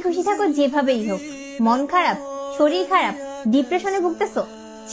খুশি থাকো যেভাবেই হোক। মন খারাপ, শরীর খারাপ, ডিপ্রেশনে ভুগতেছো,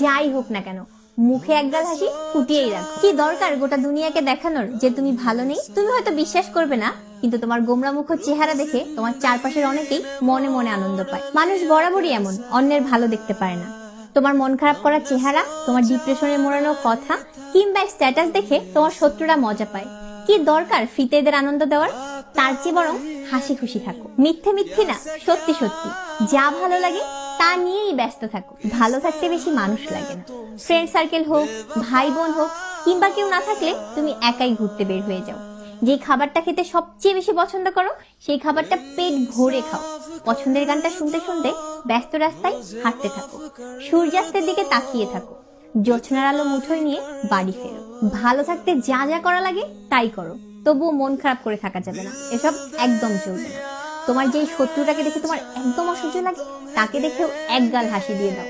যাই হোক না কেন মুখে একগাল হাসি ফুটিয়েই রাখো। কি দরকার গোটা দুনিয়াকে দেখানোর যে তুমি ভালো নেই? তুমি হয়তো বিশ্বাস করবে না, কিন্তু তোমার গোমরা মুখ চেহারা দেখে তোমার চারপাশের অনেকেই মনে মনে আনন্দ পায়। মানুষ বরাবরই এমন, অন্যের ভালো দেখতে পারে না। তোমার মন খারাপ করা চেহারা, তোমার ডিপ্রেশনে মোড়ানো কথা কিংবা স্ট্যাটাস দেখে তোমার শত্রুরা মজা পায়। কি দরকার ফিতে এদের আনন্দ দেওয়ার? তার চেয়ে বরং হাসি খুশি থাকো। মিথ্যে মিথ্যে না, সত্যি সত্যি যা ভালো লাগে তা নিয়েই ব্যস্ত থাকো। ভালো থাকতে বেশি মানুষ লাগে না। ফ্রেন্ড সার্কেল হোক, ভাই বোন হোক, কিংবা কেউ না থাকলে তুমি একাই ঘুরতে বের হয়ে যাও। যে খাবারটা খেতে সবচেয়ে বেশি পছন্দ করো সেই খাবারটা পেট ভরে খাও। পছন্দের গানটা শুনতে শুনতে ব্যস্ত রাস্তায় হাঁটতে থাকো। সূর্যাস্তের দিকে তাকিয়ে থাকো। জোছনার আলো মুঠোয় নিয়ে বাড়ি ফেরো। ভালো থাকতে যা যা করা লাগে তাই করো, তবুও মন খারাপ করে থাকা যাবে না। এসব একদম চলবে না। তোমার যেই শত্রুটাকে দেখে তোমার একদম অসহ্য লাগে তাকে দেখেও একগাল হাসি দিয়ে দাও।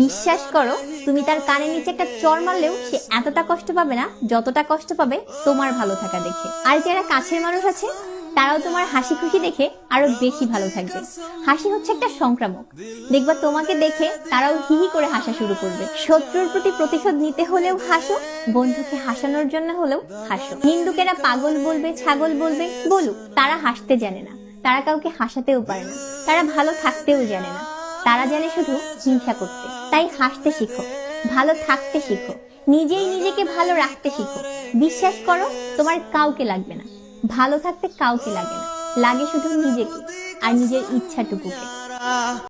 বিশ্বাস করো, তুমি তার কানের নিচে একটা চর মারলেও সে এতটা কষ্ট পাবে না যতটা কষ্ট পাবে তোমার ভালো থাকা দেখে। আর যারা কাছের মানুষ আছে তারাও তোমার হাসি খুশি দেখে আরো বেশি ভালো থাকবে। হাসি হচ্ছে একটা সংক্রামক। দেখবা তোমাকে দেখে তারাও হিহি করে হাসা শুরু করবে। শত্রুর প্রতি প্রতিশোধ নিতে হলেও হাসো, বন্ধুকে হাসানোর জন্য হলেও হাসো। হিন্দুকেরা পাগল বলবে, ছাগল বলবে, বলুক, তারা হাসতে জানে না, তারা কাউকে হাসাতেও পারে না, তারা ভালো থাকতেও জানে না, তারা জানে শুধু হিংসা করতে। তাই হাসতে শিখো, ভালো থাকতে শিখো, নিজেই নিজেকে ভালো রাখতে শিখো। বিশ্বাস করো, তোমার কাউকে লাগবে না, ভালো থাকতে কাউকে লাগে না, লাগে শুধু নিজেকে আর নিজের ইচ্ছাটুকুকে।